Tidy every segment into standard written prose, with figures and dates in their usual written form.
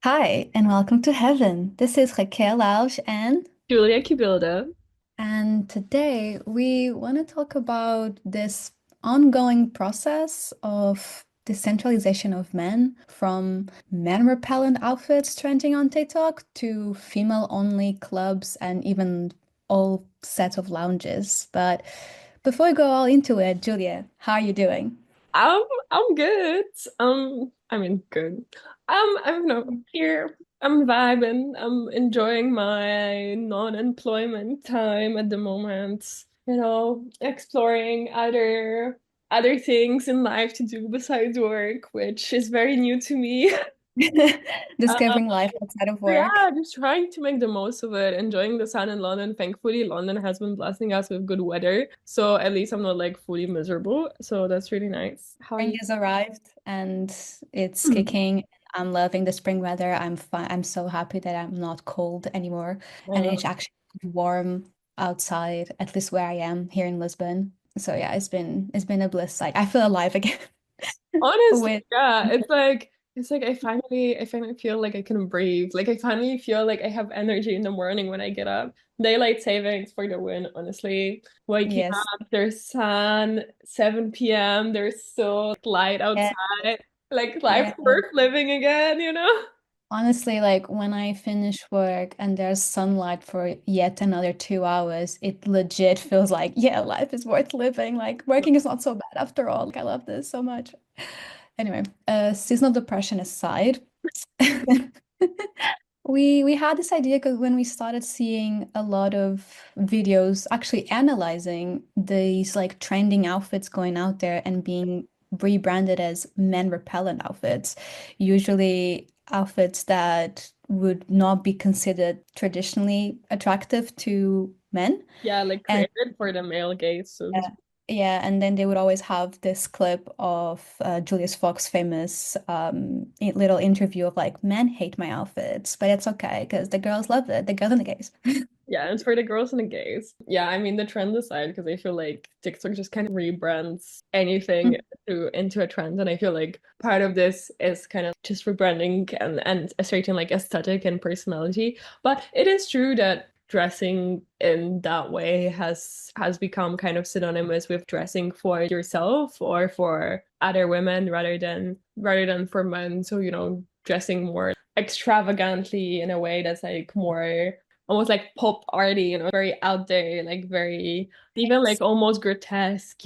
Hi, and welcome to Heaven. This is Raquel Lausch Julia Kibilda. and today we want to talk about this ongoing process of decentralization of men, from men repellent outfits trending on TikTok to female-only clubs and even all sets of lounges. But before we go all into it, Julia, how are you doing? I'm good. Good. I don't know. Here, I'm vibing. I'm enjoying my non-employment time at the moment. Exploring other things in life to do besides work, which is very new to me. Discovering life outside of work. Yeah, just trying to make the most of it, enjoying the sun in London. Thankfully, London has been blessing us with good weather, so at least I'm not like fully miserable. So that's really nice. How are Spring you? has arrived and it's Hmm. kicking. I'm loving the spring weather. I'm fine. I'm so happy that I'm not cold anymore. And Yeah. it's actually warm outside, at least where I am here in Lisbon. So yeah, it's been a bliss. Like I feel alive again Honestly, with yeah, it's like I finally feel like I can breathe. Like I finally feel like I have energy in the morning when I get up. Daylight savings for the win, honestly. Waking yes. up, there's sun, 7 p.m., there's still light Yeah, outside. Like yeah. life worth living again, you know? Honestly, like when I finish work and there's sunlight for yet another 2 hours, it legit feels like, yeah, life is worth living. Like working is not so bad after all. Like I love this so much. Anyway, seasonal depression aside, we had this idea because when we started seeing a lot of videos actually analyzing these like trending outfits going out there and being rebranded as men repellent outfits, usually outfits that would not be considered traditionally attractive to men. Yeah, like And created for the male gaze, so to yeah, speak. yeah, and then they would always have this clip of Julius Fox famous little interview of like, men hate my outfits, but it's okay because the girls love it, the girls and the gays. Yeah, it's for the girls and the gays. Yeah, I mean the trend aside, because I feel like TikTok just kind of rebrands anything into a trend, and I feel like part of this is kind of just rebranding and a certain like aesthetic and personality. But it is true that dressing in that way has become kind of synonymous with dressing for yourself or for other women rather than for men. So, dressing more extravagantly in a way that's like more almost like pop arty, very out there, like very even like almost grotesque.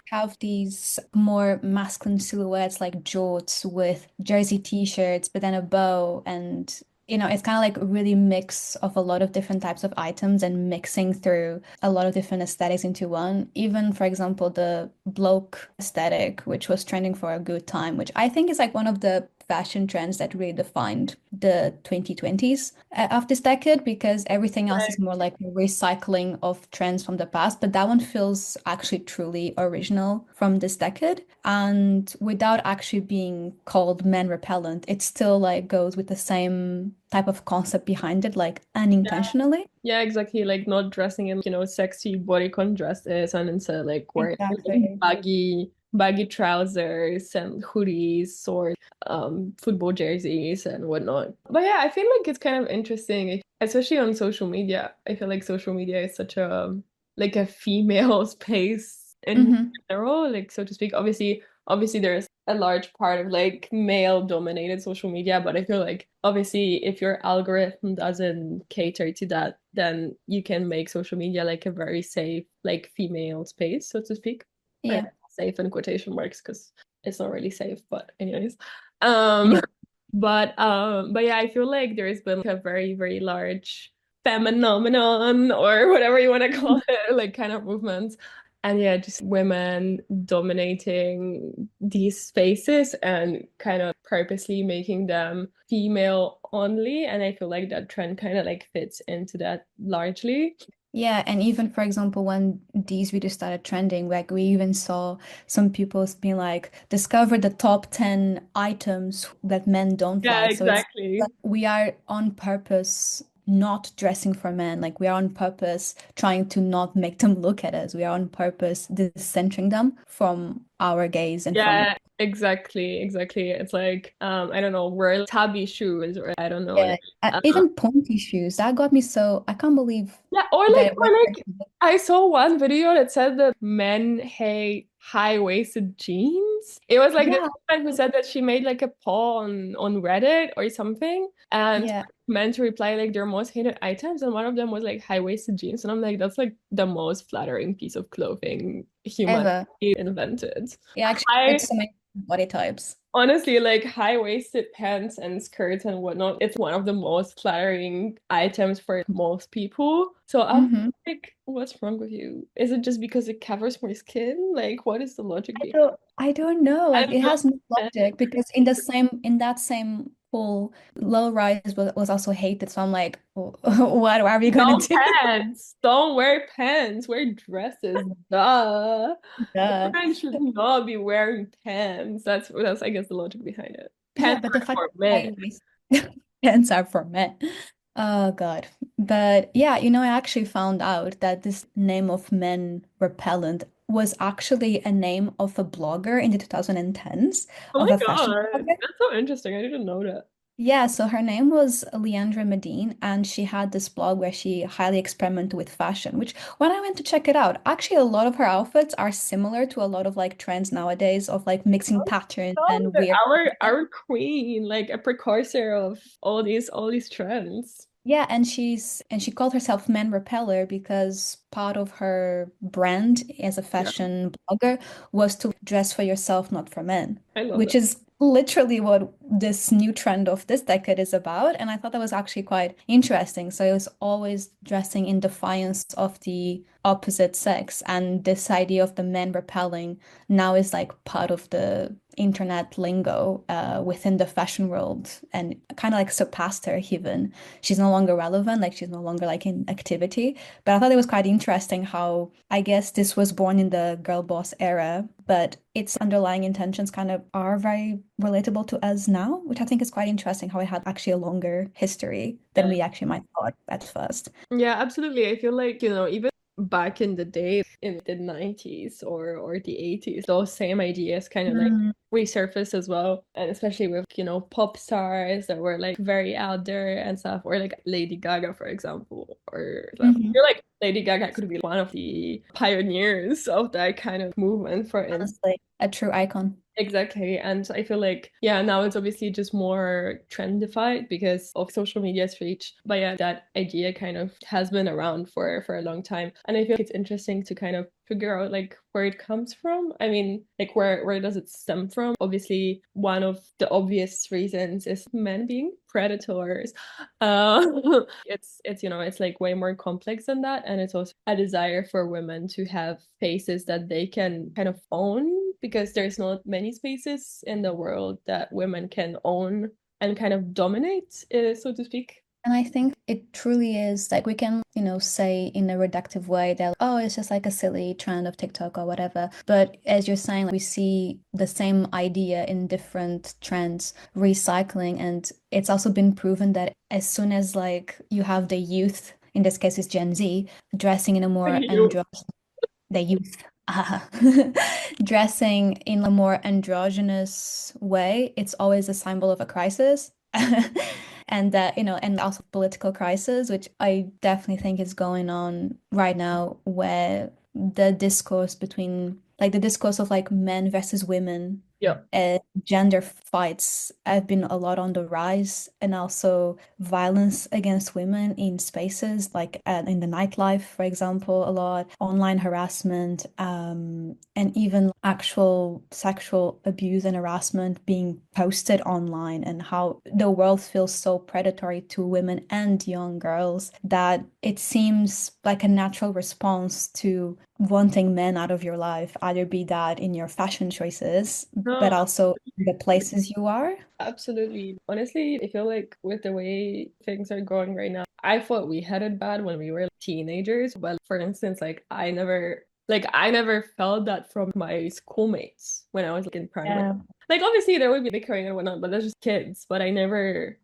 Have these more masculine silhouettes like jorts with jersey t-shirts, but then a bow. And, it's kind of like a really mix of a lot of different types of items and mixing through a lot of different aesthetics into one. Even, for example, the bloke aesthetic, which was trending for a good time, which I think is like one of the fashion trends that really defined the 2020s of this decade because everything else is more like a recycling of trends from the past, but that one feels actually truly original from this decade. And without actually being called men repellent, it still like goes with the same type of concept behind it, like Yeah. unintentionally. Yeah, exactly. Like not dressing in, sexy bodycon dresses and instead like wearing like Exactly. baggy trousers and hoodies or football jerseys and whatnot. But yeah, I feel like it's kind of interesting, especially on social media. I feel like social media is such a female space in Hmm. general, like so to speak. Obviously there's a large part of like male dominated social media, but I feel like obviously if your algorithm doesn't cater to that, then you can make social media like a very safe, like female space, so to speak. Or Yeah. safe in quotation marks because it's not really safe, but anyways. Yeah. Um but yeah, I feel like there's been like a very, very large phenomenon or whatever you want to call it, like kind of movement. And yeah, just women dominating these spaces and kind of purposely making them female only. And I feel like that trend kind of like fits into that largely. Yeah, and even for example, when these videos started trending, like we even saw some people being like, discover the top 10 items that men don't Yeah, like. So it's exactly. like we are on purpose not dressing for men. Like we are on purpose trying to not make them look at us. We are on purpose decentering them from our gaze and from Yeah, exactly, exactly. It's like I don't know, wear tabby shoes or I don't know. yeah, Like, even pointy shoes. That got me so I can't believe yeah, or like that it or went. like I saw one video that said that men hate high-waisted jeans. It was like this Yeah, woman who said that she made like a poll on Reddit or something, and yeah, men to reply like their most hated items, and one of them was like high-waisted jeans, and I'm like, that's like the most flattering piece of clothing humanity ever. invented. It actually I fits so many body types. Honestly, like high-waisted pants and skirts and whatnot, it's one of the most flattering items for most people. So I'm Hmm. like, what's wrong with you? Is it just because it covers more skin? Like, what is the logic behind I don't know. it? I Like it don't has no understand. logic because in that same poll, low rise was also hated. So I'm like, what are we gonna No do? pants. Don't wear pants. Wear dresses. Duh. Duh. Women should not be wearing pants. That's I guess the logic behind it. Yeah, Pants but the are fact for that men. high waist pants are for men. Oh God. But yeah, I actually found out that this name of men repellent was actually a name of a blogger in the 2010s Oh of my a fashion God. blogger. That's so interesting. I didn't know that. Yeah, so her name was Leandra Medine, and she had this blog where she highly experimented with fashion, which when I went to check it out, actually a lot of her outfits are similar to a lot of like trends nowadays of like mixing patterns Oh, and weird. our queen, like a precursor of all these trends. Yeah, and she called herself Men Repeller because part of her brand as a Yeah, fashion blogger was to dress for yourself, not for men, I love which it. is literally what this new trend of this decade is about. And I thought that was actually quite interesting. So it was always dressing in defiance of the opposite sex, and this idea of the men repelling now is like part of the internet lingo within the fashion world and kind of like surpassed her even. She's no longer relevant, like she's no longer like in activity. But I thought it was quite interesting how I guess this was born in the girl boss era, but its underlying intentions kind of are very relatable to us now, which I think is quite interesting how it had actually a longer history than we actually might thought at first. Yeah, absolutely. I feel like, even back in the day, in the 90s or the 80s, those same ideas kind of like Mm. resurfaced as well. And especially with, pop stars that were like very out there and stuff, or like Lady Gaga, for example, or stuff. I Hmm. feel like Lady Gaga could be one of the pioneers of that kind of movement, for instance. Honestly, a true icon. Exactly. And I feel like, yeah, now it's obviously just more trendified because of social media's reach. But yeah, that idea kind of has been around for a long time. And I feel like it's interesting to kind of figure out like where it comes from. I mean, like where does it stem from? Obviously, one of the obvious reasons is men being predators. Uh, it's like way more complex than that. And it's also a desire for women to have spaces that they can kind of own because there's not many spaces in the world that women can own and kind of dominate, so to speak. And I think it truly is like we can, say in a reductive way that, oh, it's just like a silly trend of TikTok or whatever. But as you're saying, we see the same idea in different trends recycling. And it's also been proven that as soon as like you have the youth, in this case, it's Gen Z, dressing in a more You- androgynous, the youth. Dressing in a more androgynous way, it's always a symbol of a crisis. And that, and also political crisis, which I definitely think is going on right now, where the discourse between like the discourse of like men versus women, Yeah. gender fights have been a lot on the rise, and also violence against women in spaces like in the nightlife, for example, a lot online harassment, and even actual sexual abuse and harassment being posted online, and how the world feels so predatory to women and young girls that it seems like a natural response to wanting men out of your life, either be that in your fashion choices, No, but also the places you are. absolutely. Honestly, I feel like with the way things are going right now, I thought we had it bad when we were teenagers. But for instance, like I never Like I never felt that from my schoolmates when I was like in primary. Yeah. Like obviously there would be bickering and whatnot, but that's just kids. But I never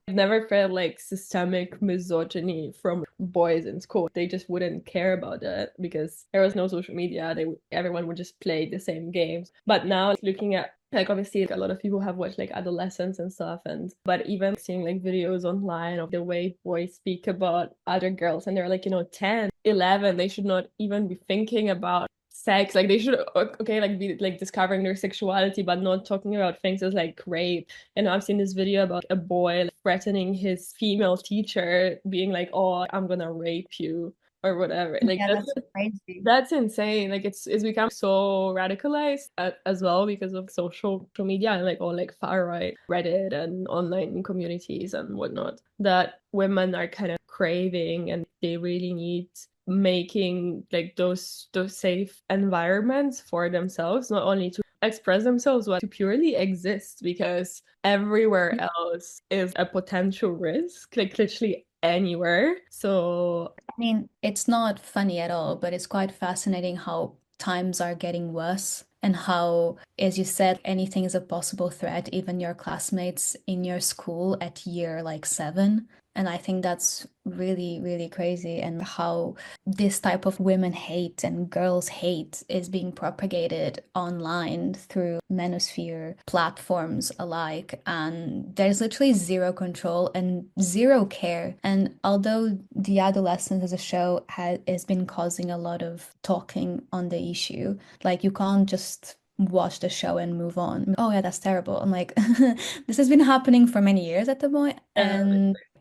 felt like systemic misogyny from boys in school. They just wouldn't care about that because there was no social media. Everyone would just play the same games. But now looking at like obviously like, a lot of people have watched like adolescents and stuff, and but even seeing like videos online of the way boys speak about other girls, and they're like 10, 11, they should not even be thinking about sex. Like they should okay like be like discovering their sexuality but not talking about things as like rape. And I've seen this video about a boy like, threatening his female teacher, being like, oh, I'm gonna rape you or whatever. Like Yeah, that's crazy. that's insane. Like it's become so radicalized as well because of social media and like all like far right Reddit and online communities and whatnot, that women are kind of craving, and they really need making like those safe environments for themselves, not only to express themselves but to purely exist, because everywhere else is a potential risk, like literally anywhere. So I mean, it's not funny at all, but it's quite fascinating how times are getting worse and how, as you said, anything is a possible threat, even your classmates in your school at year like 7. And I think that's really, really crazy, and how this type of women hate and girls hate is being propagated online through manosphere platforms alike. And there's literally zero control and zero care. And although The Adolescent as a show has been causing a lot of talking on the issue, like you can't just watch the show and move on. Oh yeah, that's terrible. I'm like, this has been happening for many years at the point, yeah.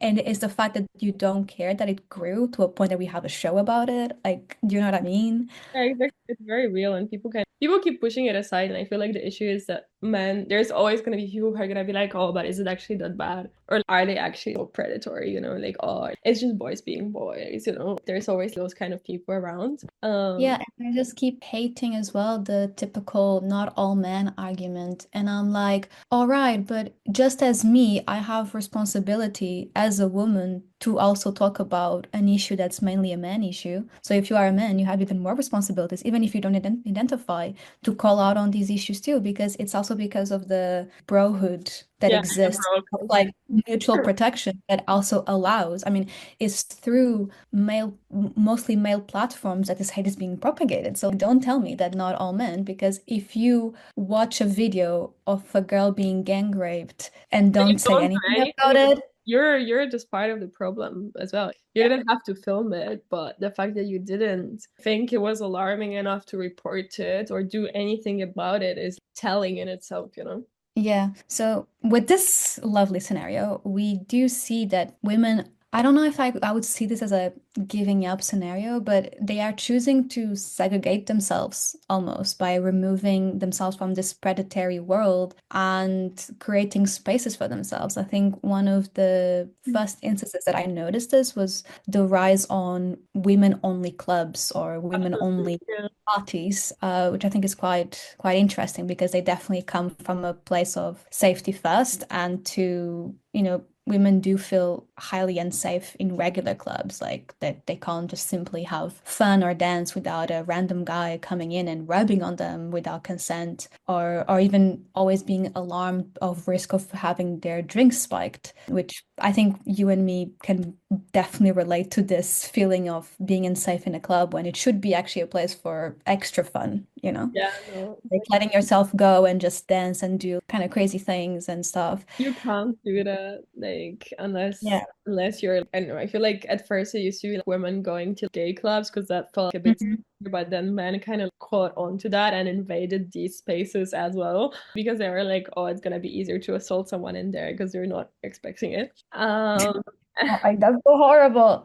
and it's the fact that you don't care that it grew to a point that we have a show about it. Like, do you know what I mean? Yeah, exactly. It's very real, and people keep pushing it aside. And I feel like the issue is that men, there's always gonna be people who are gonna be like, oh, but is it actually that bad? Or are they actually so predatory? Like, oh, it's just boys being boys. There's always those kind of people around. Yeah, and I just keep hating as well the typical not all men argument. And I'm like, all right, but just as me, I have responsibility as a woman to also talk about an issue that's mainly a man issue. So if you are a man, you have even more responsibilities, even if you don't identify, to call out on these issues too, because it's also because of the brohood that Yeah, the exists, bro like code. mutual protection that also allows. I mean, it's through mostly male platforms that this hate is being propagated. So don't tell me that not all men, because if you watch a video of a girl being gang raped and But you don't say don't do anything about anything. it, You're just part of the problem as well. You didn't have to film it, but the fact that you didn't think it was alarming enough to report it or do anything about it is telling in itself. yeah. So with this lovely scenario, we do see that women, I don't know if I would see this as a giving up scenario, but they are choosing to segregate themselves almost by removing themselves from this predatory world and creating spaces for themselves. I think one of the first instances that I noticed this was the rise on women-only clubs or Absolutely. women-only Yeah. parties, which I think is quite interesting because they definitely come from a place of safety first, and women do feel highly unsafe in regular clubs, like that they can't just simply have fun or dance without a random guy coming in and rubbing on them without consent, or even always being alarmed of risk of having their drinks spiked, which I think you and me can definitely relate to this feeling of being unsafe in a club when it should be actually a place for extra fun, you know? Yeah, no. Like letting yourself go and just dance and do kind of crazy things and stuff. You can't do that, like, unless Yeah. unless you're, I don't know, I feel like at first it used to be like women going to gay clubs because that felt like a bit Mhm. scary, but then men kind of caught on to that and invaded these spaces as well because they were like, oh, it's gonna be easier to assault someone in there because they're not expecting it. Oh, that's so horrible.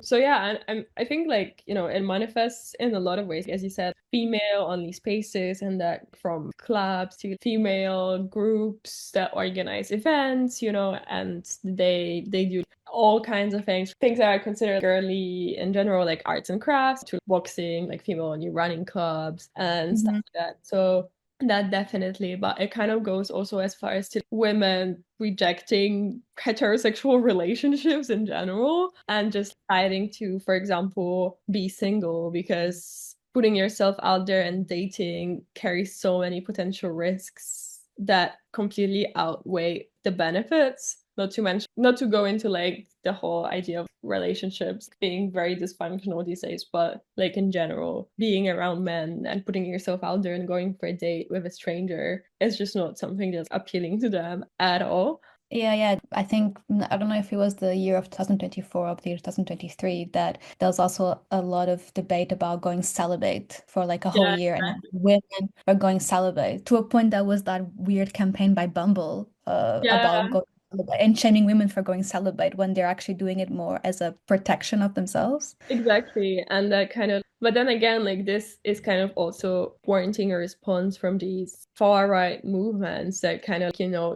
So yeah, and I think like, it manifests in a lot of ways, as you said, female only spaces, and that from clubs to female groups that organize events, and they do all kinds of things that are considered girly in general, like arts and crafts, to boxing, like female only running clubs and stuff Mhm. like that. So that definitely, but it kind of goes also as far as to women rejecting heterosexual relationships in general and just deciding to, for example, be single because putting yourself out there and dating carries so many potential risks that completely outweigh the benefits. Not to mention, not to go into like the whole idea of relationships being very dysfunctional these days, but like in general, being around men and putting yourself out there and going for a date with a stranger is just not something that's appealing to them at all. Yeah, yeah. I think, I don't know if it was the year of 2024 or the year 2023, that there was also a lot of debate about going celibate for like a whole Yeah, year, and women are going celibate to a point that was that weird campaign by Bumble about yeah, going celibate and shaming women for going celibate when they're actually doing it more as a protection of themselves. exactly. And that kind of, but then again, like this is kind of also warranting a response from these far right movements that kind of,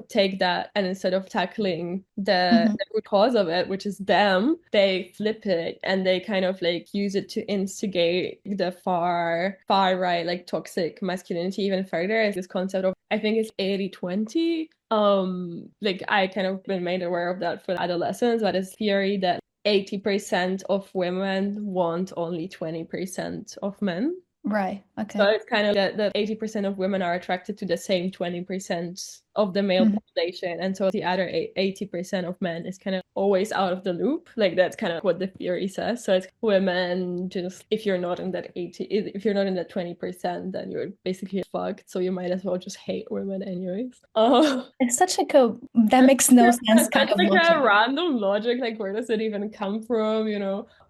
take that and instead of tackling Mhm. the root cause of it, which is them, they flip it and they kind of like use it to instigate the far right, like toxic masculinity even further. Is this concept of, I think it's 80-20. Like I kind of been made aware of that for adolescents, but it's theory that 80% of women want only 20% of men. Right. So Okay. it's kind of that 80% of women are attracted to the same 20% of the male Mhm. population. And so the other 80% of men is kind of always out of the loop. Like that's kind of what the theory says. So it's women just, if you're not in that 80, if you're not in that 20%, then you're basically fucked. So you might as well just hate women anyways. Oh. It's such like a, that makes no sense kind That's of like a logic. random logic. Like, where does it even come from,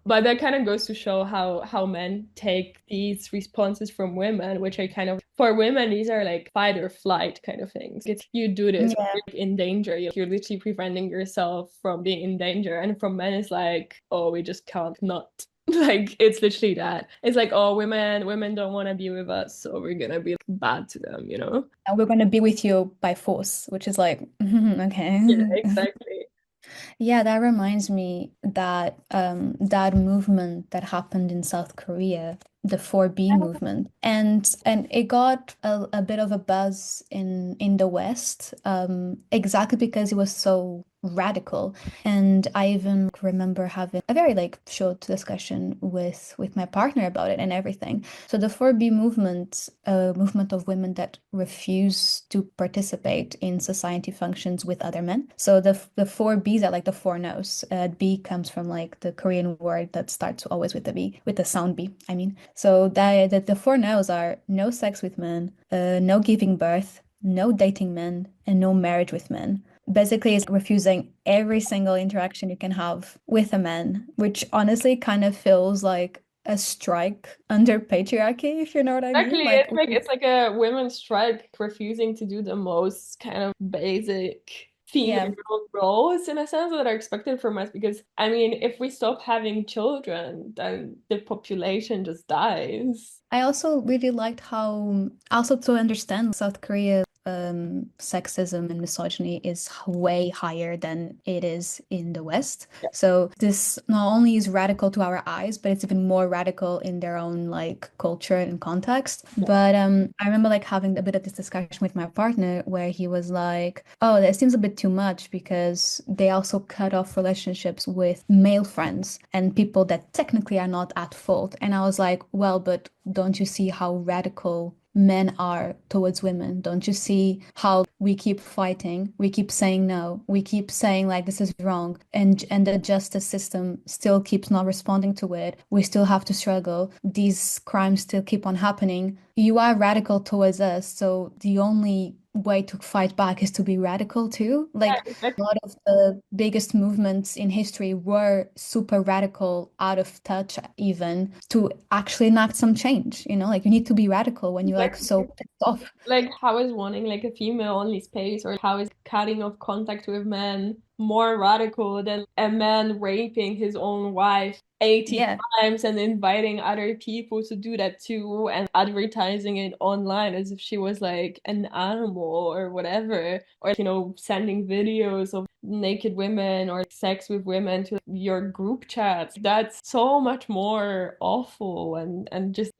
But that kind of goes to show how men take these responses from women, which are kind of, for women, these are like fight or flight kind of things. It's you do this when Yeah. you're in danger. You're literally preventing yourself from being in danger. And from men, it's like, oh, we just can't not. Like it's literally that. It's like, oh, women don't want to be with us, so we're gonna be bad to them. And we're going to be with you by force, which is like, Yeah, okay. exactly. Yeah, that reminds me that that movement that happened in South Korea, the 4B movement, and it got a bit of a buzz in the West, exactly because it was so radical. And I even remember having a very like short discussion with my partner about it and everything. So the 4B movement, a movement of women that refuse to participate in society functions with other men. So the four B's are like the four no's. B comes from like the Korean word that starts always with the B, with the sound B, I mean. So that the four no's are no sex with men, no giving birth, no dating men, and no marriage with men. Basically, it's refusing every single interaction you can have with a man, which honestly kind of feels like a strike under patriarchy, if you know what I Exactly. mean. Like, It's like a women's strike refusing to do the most kind of basic female yeah. roles in a sense that are expected from us. Because I mean, if we stop having children, then the population just dies. I also really liked how, also to understand South Korea, sexism and misogyny is way higher than it is in the West. Yeah, So this not only is radical to our eyes, but it's even more radical in their own like culture and context. yeah, But I remember like having a bit of this discussion with my partner where he was like, "Oh, that seems a bit too much because they also cut off relationships with male friends and people that technically are not at fault." And I was like, "Well, but don't you see how radical men are towards women? Don't you see how we keep fighting? We keep saying no. We keep saying like this is wrong, and the justice system still keeps not responding to it. We still have to struggle. These crimes still keep on happening. You are radical towards us, so the only way to fight back is to be radical too. Like a exactly. lot of the biggest movements in history were super radical, out of touch even, to actually enact some change. Like you need to be radical when you're like so Exactly. pissed off. Like, how is wanting like a female only space, or how is cutting off contact with men more radical than a man raping his own wife 80 Yeah. times and inviting other people to do that too and advertising it online as if she was like an animal or whatever, or sending videos of naked women or sex with women to your group chats. That's so much more awful and just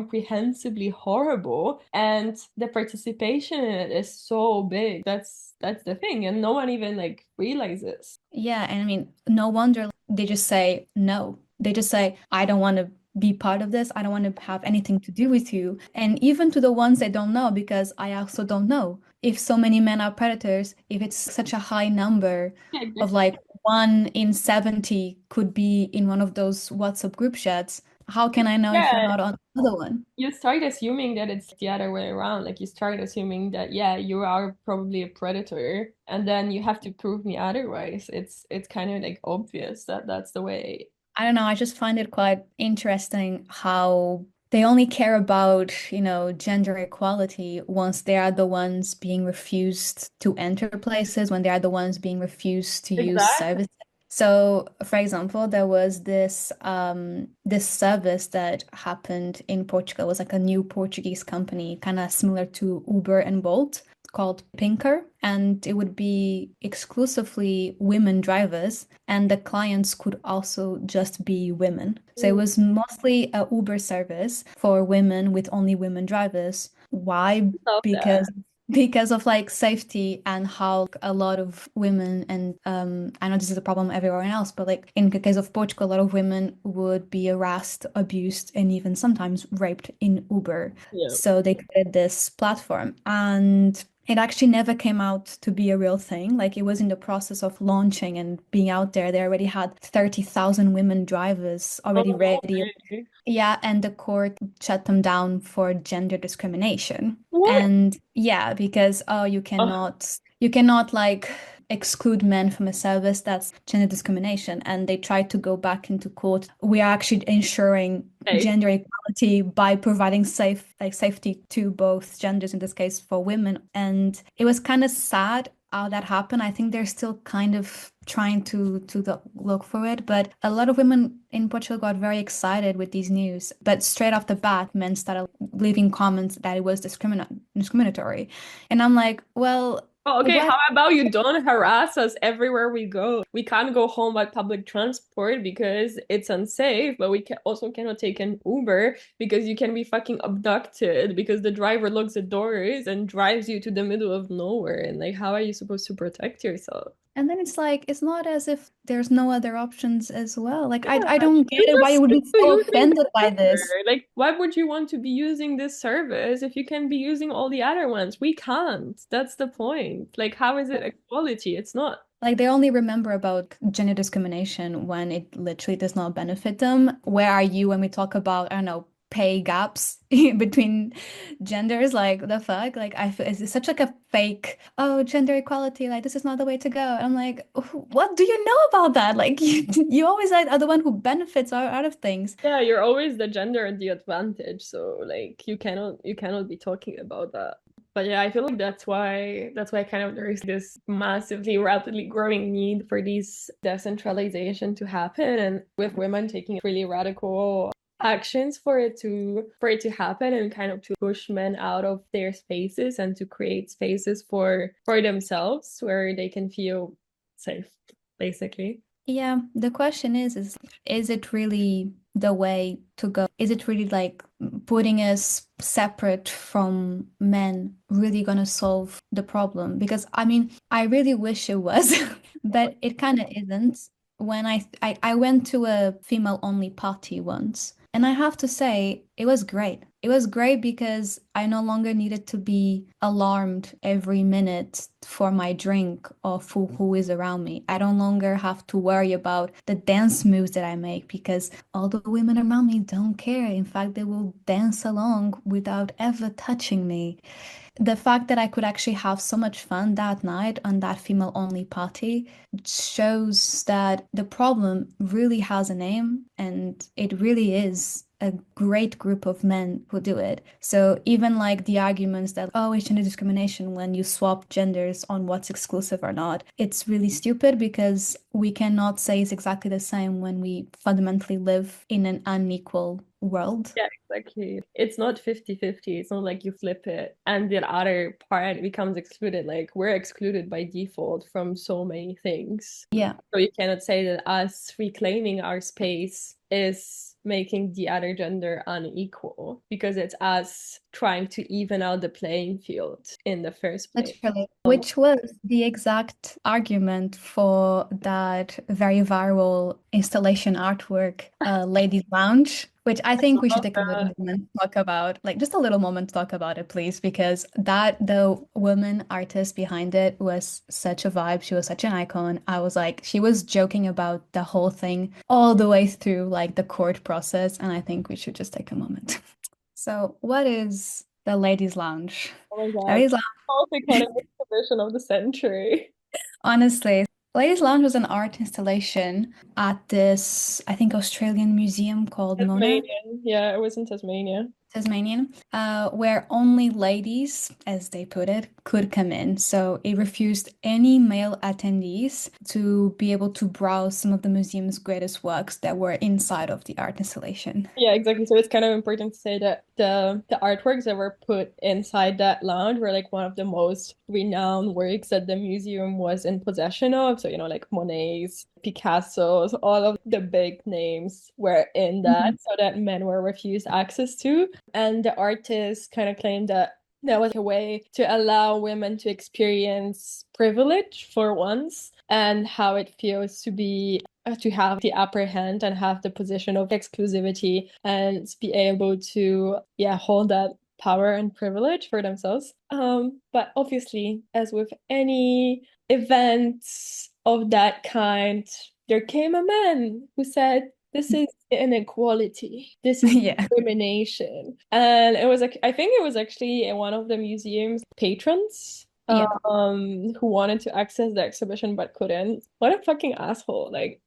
incomprehensibly horrible, and the participation in it is so big. That's the thing, and no one even like realizes. Yeah, and I mean, no wonder they just say no. They just say, I don't want to be part of this. I don't want to have anything to do with you. And even to the ones that don't know, because I also don't know if so many men are predators, if it's such a high number Yeah, of exactly. like 1 in 70 could be in one of those WhatsApp group chats. How can I know if you're Yeah, not on another one? you start assuming that it's the other way around. Like you start assuming that, yeah, you are probably a predator, and then you have to prove me otherwise. It's kind of like obvious that that's the way. I don't know, I just find it quite interesting how they only care about, gender equality once they are the ones being refused to enter places, when they are the ones being refused to use Exactly. services. So, for example, there was this service that happened in Portugal. It was like a new Portuguese company, kind of similar to Uber and Bolt, called Pinker, and it would be exclusively women drivers, and the clients could also just be women. So it Mm, was mostly a Uber service for women with only women drivers. Why? love that. Because of like safety and how a lot of women and I know this is a problem everywhere else, but like in the case of Portugal, a lot of women would be harassed, abused, and even sometimes raped in Uber. Yeah. So they created this platform, and it actually never came out to be a real thing. Like it was in the process of launching and being out there. They already had 30,000 women drivers Oh, already no ready. way. Yeah, and the court shut them down for gender discrimination. What? And yeah, because Oh, you cannot like exclude men from a service, that's gender discrimination. And they tried to go back into court. We are actually ensuring okay. gender equality by providing safety to both genders, in this case for women. And it was kind of sad how that happened. I think they're still kind of trying to look for it, but a lot of women in Portugal got very excited with these news. But straight off the bat, men started leaving comments that it was discriminatory, and I'm like, well, Oh, okay, how what? about you don't harass us everywhere we go? We can't go home by public transport because it's unsafe, but we can also cannot take an Uber because you can be fucking abducted because the driver locks the doors and drives you to the middle of nowhere. And like, how are you supposed to protect yourself? And then it's like it's not as if there's no other options as well. Like I Yeah, don't get you it why you just would stick be to so using offended the by Uber. this. Like, why would you want to be using this service if you can be using all the other ones? We can't. That's the point. Like, how is it equality? It's not. Like they only remember about gender discrimination when it literally does not benefit them. Where are you when we talk about, I don't know, pay gaps between genders? Like the fuck? Like I feel it's such like a fake, oh, gender equality, like this is not the way to go. And I'm like, what do you know about that? Like you always like, are the one who benefits out of things. Yeah, you're always the gender and the advantage, so like you cannot be talking about that. But yeah, I feel like that's why kind of there is this massively rapidly growing need for these decentralization to happen and with women taking really radical actions for it to happen and kind of to push men out of their spaces and to create spaces for themselves where they can feel safe, basically. Yeah, the question is it really the way to go? Is it really like putting us separate from men really gonna solve the problem? Because I mean, I really wish it was, but it kind of isn't. When I went to a female-only party once, and I have to say, it was great. It was great because I no longer needed to be alarmed every minute for my drink or for who is around me. I don't longer have to worry about the dance moves that I make because all the women around me don't care. In fact, they will dance along without ever touching me. The fact that I could actually have so much fun that night on that female only party shows that the problem really has a name and it really is a great group of men who do it. So even like the arguments that, oh, it's gender discrimination when you swap genders on what's exclusive or not, it's really stupid because we cannot say it's exactly the same when we fundamentally live in an unequal world. Yeah, exactly. It's not 50-50. It's not like you flip it and the other part becomes excluded. Like we're excluded by default from so many things. Yeah. So you cannot say that us reclaiming our space is making the other gender unequal because it's us trying to even out the playing field in the first place. Literally, which was the exact argument for that very viral installation artwork, Ladies Lounge. Which I think we should Love take a little that. moment to talk about, like just a little moment to talk about it, please, because the woman artist behind it was such a vibe. She was such an icon. I was like, she was joking about the whole thing all the way through like the court process, and I think we should just take a moment. So, what is the Ladies' Lounge? Oh my God. Ladies' Also kind Lounge, of exhibition of the century. honestly, Ladies' Lounge was an art installation at this, I think, Australian museum called Mona. Tasmanian. Yeah, it was in Tasmania. Tasmanian, where only ladies, as they put it, could come in. So it refused any male attendees to be able to browse some of the museum's greatest works that were inside of the art installation. Yeah, exactly. So it's kind of important to say that the artworks that were put inside that lounge were like one of the most renowned works that the museum was in possession of. So, like Monet's, Picasso's, all of the big names were in that, Mhm. so that men were refused access to. And the artists kind of claimed that that was a way to allow women to experience privilege for once and how it feels to have the upper hand and have the position of exclusivity and be able to, yeah, hold that power and privilege for themselves. But obviously, as with any event of that kind, there came a man who said, "This is inequality. This is Yeah. discrimination." And it was like, I think it was actually one of the museum's patrons Yeah. who wanted to access the exhibition but couldn't. What a fucking asshole. Like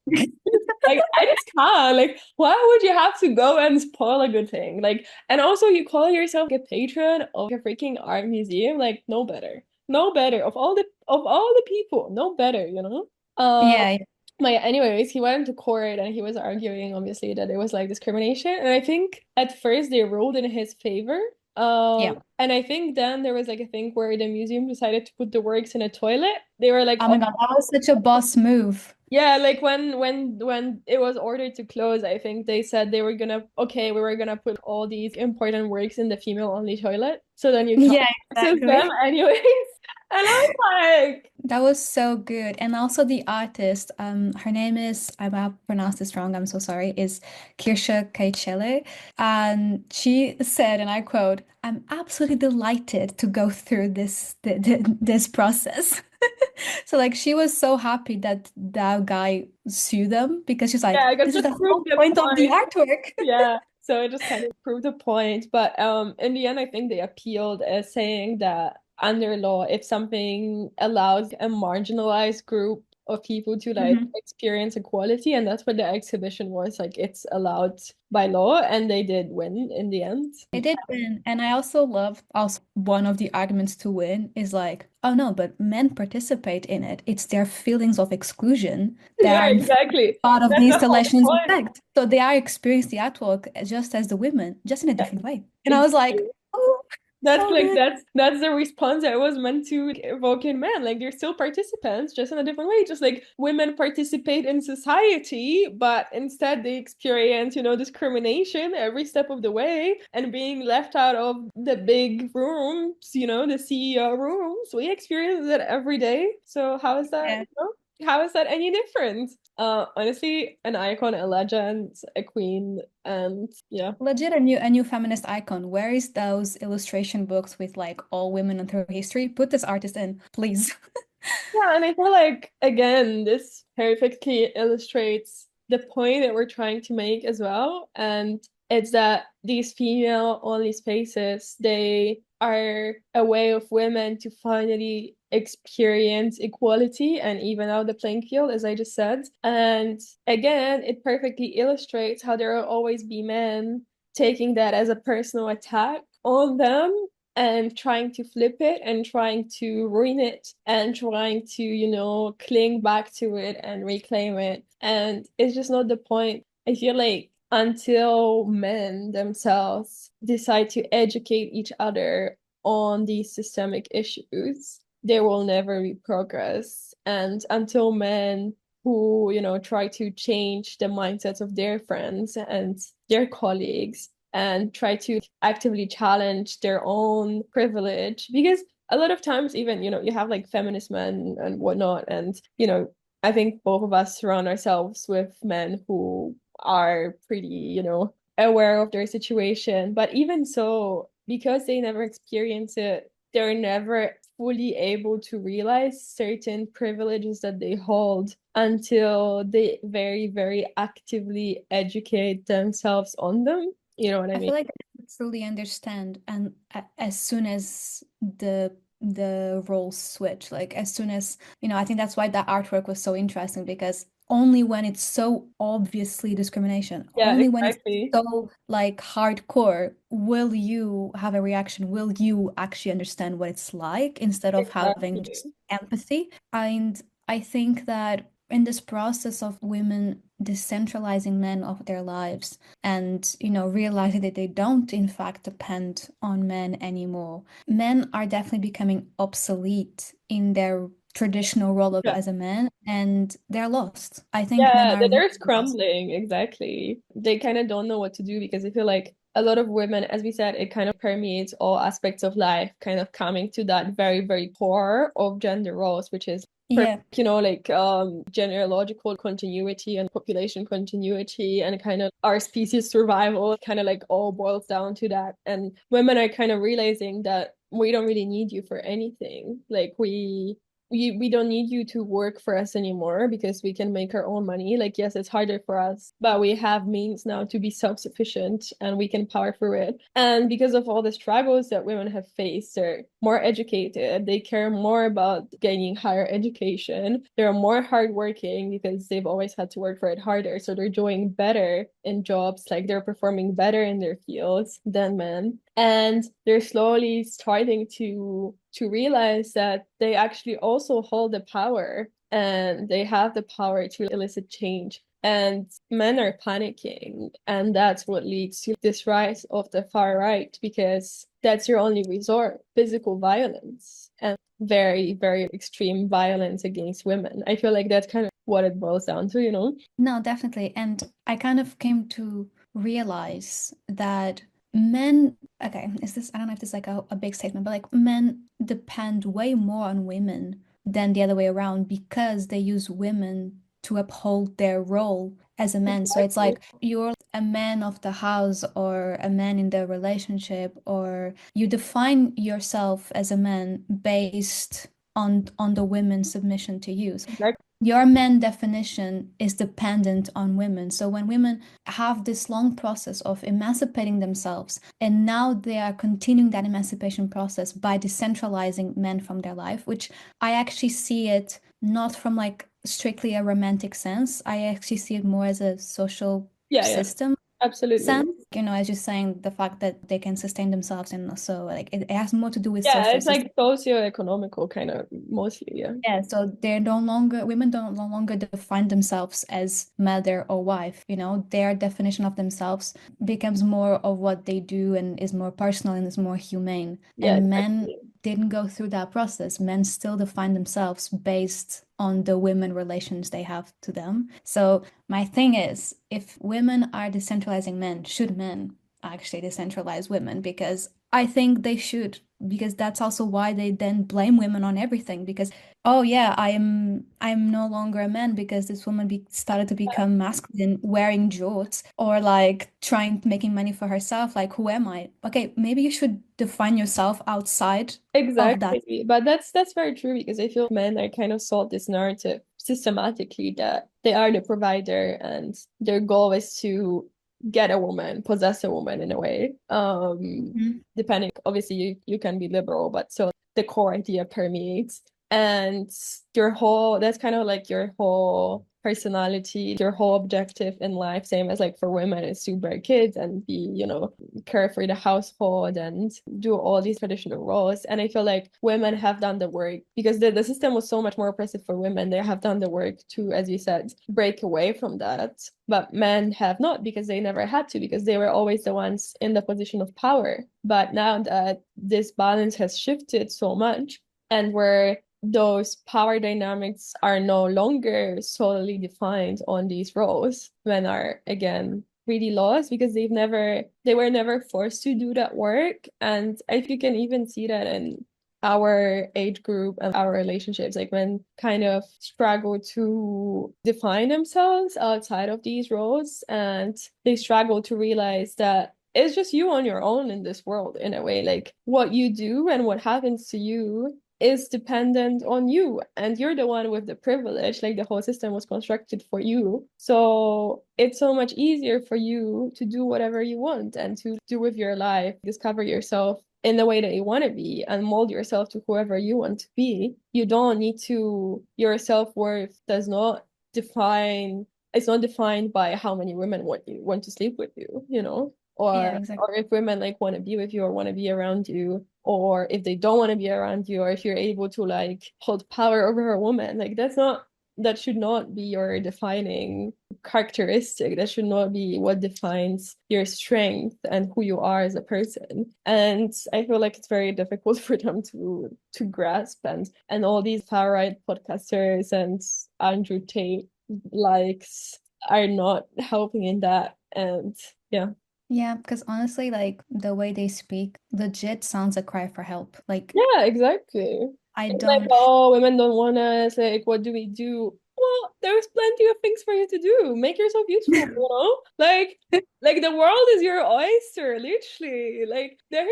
I just can't. Like, why would you have to go and spoil a good thing? Like, and also you call yourself a patron of a freaking art museum, like no better. No better. Of all the people, no better, you know? Um Yeah. anyways, he went to court and he was arguing obviously that it was like discrimination. And I think at first they ruled in his favor. Yeah. And I think then there was like a thing where the museum decided to put the works in a toilet. They were like, Oh oh, my God, that was such a boss move. yeah, like when it was ordered to close, I think they said they were gonna okay, we were gonna put all these important works in the female only toilet, so then you can't Yeah, access them exactly. anyways. And I was like, That was so good. And also the artist, her name is, I might pronounce this wrong, I'm so sorry, is Kirsha Kaichele. And she said, and I quote, "I'm absolutely delighted to go through this process." So like she was so happy that that guy sued them because she's yeah, like, I got this is just the proved whole the point of the point. artwork. Yeah, so it just kind of proved the point. But in the end, I think they appealed as saying that under law, if something allows a marginalized group of people to like experience equality, and that's what the exhibition was, like it's allowed by law, and they did win in the end. It did win. And I also love also one of the arguments to win is like, oh no, but men participate in it. It's their feelings of exclusion that Yeah, are in exactly. part of the That's the whole installation's point. effect. So they are experiencing the artwork just as the women, just in a Yeah, different way. And I was like, exactly. oh, That's so like good. that's the response that was meant to evoke in men. Like they're still participants, just in a different way. Just like women participate in society, but instead they experience, discrimination every step of the way and being left out of the big rooms, the CEO rooms. We experience that every day. So how is that, Yeah. how is that any different? Honestly, an icon, a legend, a queen, and yeah. Legit a new feminist icon. Where is those illustration books with like all women through history? Put this artist in, please. Yeah, and I feel like again, this perfectly illustrates the point that we're trying to make as well. And it's that these female only spaces, they are a way of women to finally experience equality and even out the playing field, as I just said. And again, it perfectly illustrates how there will always be men taking that as a personal attack on them and trying to flip it and trying to ruin it and trying to, cling back to it and reclaim it. And it's just not the point. I feel like until men themselves decide to educate each other on these systemic issues, there will never be progress. And until men who, try to change the mindsets of their friends and their colleagues and try to actively challenge their own privilege, because a lot of times even you have like feminist men and whatnot, and I think both of us surround ourselves with men who are pretty aware of their situation. But even so, because they never experience it, they're never fully able to realize certain privileges that they hold until they very, very actively educate themselves on them. You know what I I mean? feel like I truly understand, and as soon as the roles switch, like as soon as, I think that's why that artwork was so interesting because only when it's so obviously discrimination, Yeah, only when it's exactly. so like hardcore, will you have a reaction? Will you actually understand what it's like instead of having Exactly. just empathy? And I think that in this process of women decentralizing men of their lives and realizing that they don't in fact depend on men anymore, men are definitely becoming obsolete in their traditional role of Yeah. as a man, and they're lost. I think men Yeah, are really they're lost. scrambling, exactly. They kind of don't know what to do because I feel like a lot of women, as we said, it kind of permeates all aspects of life, kind of coming to that very, very core of gender roles, which is Yeah. like genealogical continuity and population continuity and kind of our species survival kind of like all boils down to that. And women are kind of realizing that we don't really need you for anything. Like we don't need you to work for us anymore because we can make our own money. Like, yes, it's harder for us, but we have means now to be self-sufficient and we can power through it. And because of all the struggles that women have faced, they're more educated, they care more about gaining higher education, they're more hardworking because they've always had to work for it harder. So they're doing better in jobs, like they're performing better in their fields than men. And they're slowly starting to realize that they actually also hold the power and they have the power to elicit change. And men are panicking, and that's what leads to this rise of the far right because that's your only resort, physical violence and very, very extreme violence against women. I feel like that's kind of what it boils down to, you know? No, definitely. And I kind of came to realize that men, okay, I don't know if this is like a big statement, but like men depend way more on women than the other way around because they use women to uphold their role as a man. So it's Exactly. like you're a man of the house or a man in the relationship, or you define yourself as a man based on the women's submission to you. Exactly. Your man definition is dependent on women. So when women have this long process of emancipating themselves, and now they are continuing that emancipation process by decentralizing men from their life, which I actually see it not from like strictly a romantic sense. I actually see it more as a social Yeah, yeah, system absolutely. sense. As just saying the fact that they can sustain themselves and also like it has more to do with Yeah, social it's system. like socio-economical kind of mostly, yeah. Yeah, so they're no longer, women don't no longer define themselves as mother or wife, their definition of themselves becomes more of what they do and is more personal and is more humane. Yeah, And men exactly. didn't go through that process. Men still define themselves based on the women relations they have to them. So my thing is, if women are decentralizing men, should men actually decentralize women? Because I think they should, because that's also why they then blame women on everything. Because oh yeah, I'm no longer a man because this woman started to become masculine wearing jorts or like trying making money for herself. Like who am I? Okay, maybe you should define yourself outside of that. Exactly. But that's very true because I feel men are kind of sold this narrative systematically that they are the provider and their goal is to get a woman, possess a woman in a way. Mhm. Depending, obviously you can be liberal, but so the core idea permeates. And your whole, that's kind of like your whole personality, your whole objective in life, same as like for women, is to bear kids and be, care for the household and do all these traditional roles. And I feel like women have done the work because the system was so much more oppressive for women. They have done the work to, as you said, break away from that. But men have not because they never had to, because they were always the ones in the position of power. But now that this balance has shifted so much and where those power dynamics are no longer solely defined on these roles, men are again really lost because they were never forced to do that work. And I think you can even see that in our age group and our relationships, like men kind of struggle to define themselves outside of these roles, and they struggle to realize that it's just you on your own in this world in a way. Like what you do and what happens to you is dependent on you, and you're the one with the privilege. Like the whole system was constructed for you, so it's so much easier for you to do whatever you want and to do with your life, discover yourself in the way that you want to be and mold yourself to whoever you want to be. You don't need to, your self-worth does not define, it's not defined by how many women want to sleep with you, you know? Yeah, Or exactly. if women like want to be with you or want to be around you, or if they don't want to be around you, or if you're able to like hold power over a woman, like that should not be your defining characteristic. That should not be what defines your strength and who you are as a person. And I feel like it's very difficult for them to grasp, and all these far right podcasters and Andrew Tate likes are not helping in that. And yeah. Yeah, because honestly, like the way they speak legit sounds a cry for help. Like Yeah, exactly. I It's like, don't, oh, women don't want us. Like, what do we do? Well, there's plenty of things for you to do. Make yourself useful, you know? Like the world is your oyster, literally. Like, there's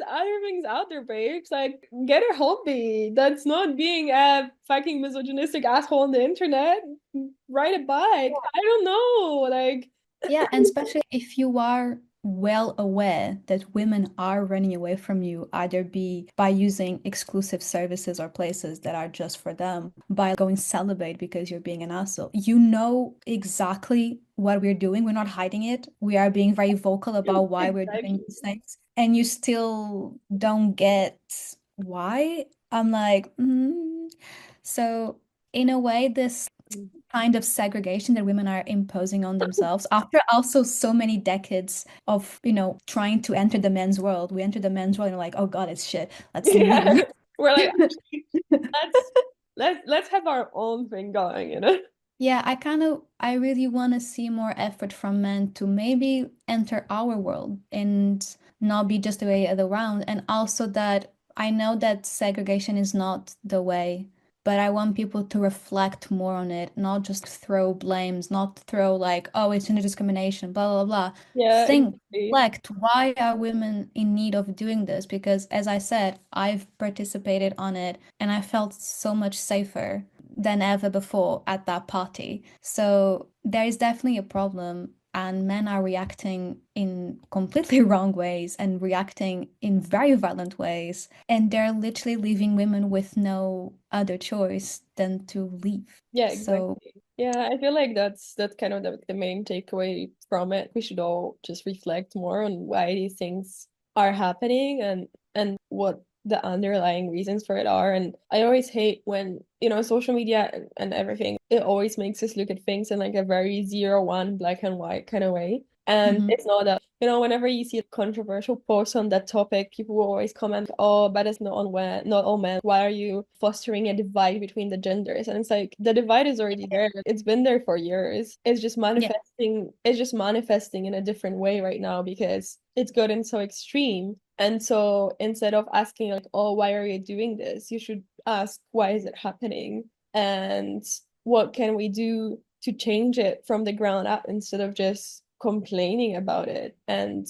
other things out there, babes. Like, get a hobby that's not being a fucking misogynistic asshole on the internet. Ride a bike. I don't know. Like, yeah, and especially if you are well aware that women are running away from you, either be by using exclusive services or places that are just for them, by going celibate because you're being an asshole. You know exactly what we're doing. We're not hiding it. We are being very vocal about why we're doing exactly. these things. And you still don't get why? I'm like, So in a way, this kind of segregation that women are imposing on themselves after also so many decades of, trying to enter the men's world. We enter the men's world and we're like, oh God, it's shit. Let's Yeah. leave. We're like, actually, let's let's have our own thing going, you know? Yeah, I really want to see more effort from men to maybe enter our world and not be just the way other around. And also that I know that segregation is not the way, but I want people to reflect more on it, not just throw blames, not throw like, oh, it's gender discrimination, blah, blah, blah. Yeah, Think, exactly. reflect, why are women in need of doing this? Because as I said, I've participated on it and I felt so much safer than ever before at that party. So there is definitely a problem, and men are reacting in completely wrong ways and reacting in very violent ways. And they're literally leaving women with no other choice than to leave. Yeah, So, exactly. Yeah, I feel like that's kind of the main takeaway from it. We should all just reflect more on why these things are happening, and what the underlying reasons for it are. And I always hate when, social media and everything, it always makes us look at things in like a very 0-1 black and white kind of way. And mhm. it's not that, whenever you see a controversial post on that topic, people will always comment, oh, but it's not all men. Why are you fostering a divide between the genders? And it's like the divide is already there. It's been there for years. Yeah. It's just manifesting in a different way right now because it's gotten so extreme. And so instead of asking like, oh, why are you doing this? You should ask, why is it happening? And what can we do to change it from the ground up instead of just complaining about it? And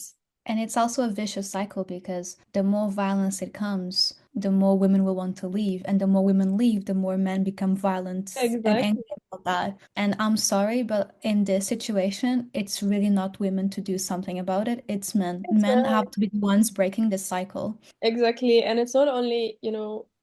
And it's also a vicious cycle because the more violence it comes, the more women will want to leave. And the more women leave, the more men become violent and exactly, angry about that. And I'm sorry, but in this situation, it's really not women to do something about it. It's men. it's Men have to be the ones breaking this cycle. exactly. And it's not only,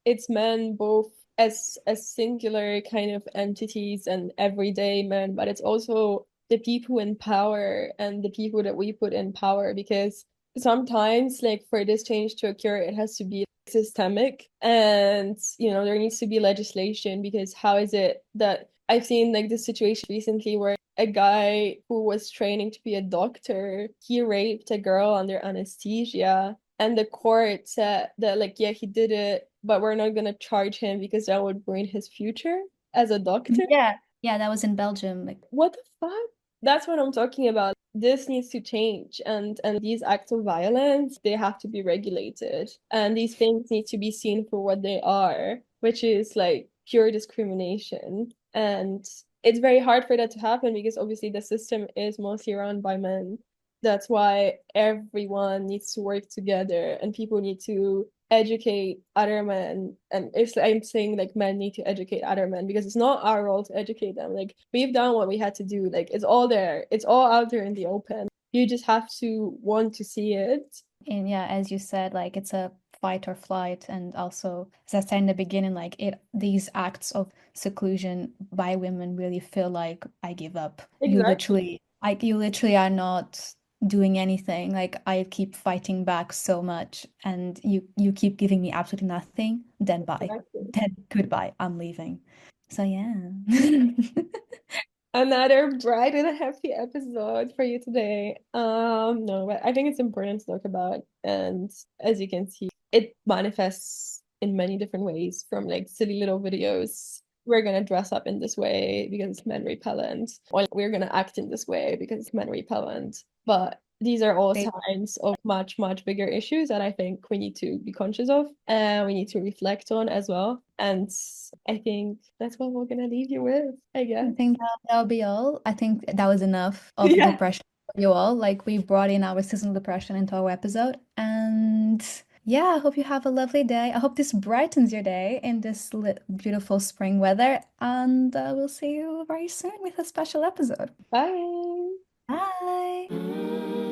it's men both as singular kind of entities and everyday men, but it's also the people in power and the people that we put in power, because sometimes like for this change to occur, it has to be systemic, and there needs to be legislation, because how is it that I've seen like this situation recently where a guy who was training to be a doctor, he raped a girl under anesthesia, and the court said that, like, yeah, he did it, but we're not gonna charge him because that would ruin his future as a doctor. Yeah. Yeah, that was in Belgium. Like, What the fuck? That's what I'm talking about. this needs to change, and these acts of violence, they have to be regulated, and these things need to be seen for what they are, which is like pure discrimination. And it's very hard for that to happen because obviously the system is mostly run by men. That's why everyone needs to work together, and people need to educate other men. And if I'm saying like men need to educate other men, because it's not our role to educate them. Like we've done what we had to do. Like it's all there. It's all out there in the open. You just have to want to see it. And yeah, as you said, like it's a fight or flight. And also, as I said in the beginning, like these acts of seclusion by women really feel like I give up. Exactly. You literally are not doing anything. Like I keep fighting back so much, and you keep giving me absolutely nothing. Then bye. Exactly. Then goodbye. I'm leaving. So yeah. Another bright and happy episode for you today. No, but I think it's important to talk about. And as you can see, it manifests in many different ways, from like silly little videos. We're gonna dress up in this way because it's men repellent, or we're gonna act in this way because it's men repellent. But these are all They signs of much, much bigger issues that I think we need to be conscious of and we need to reflect on as well. And I think that's what we're gonna leave you with, I I guess. think that'll be all. I think that was enough of Yeah. depression for you all. Like we brought in our seasonal depression into our episode. And yeah, I hope you have a lovely day. I hope this brightens your day in this beautiful spring weather. And we'll see you very soon with a special episode. Bye. Bye.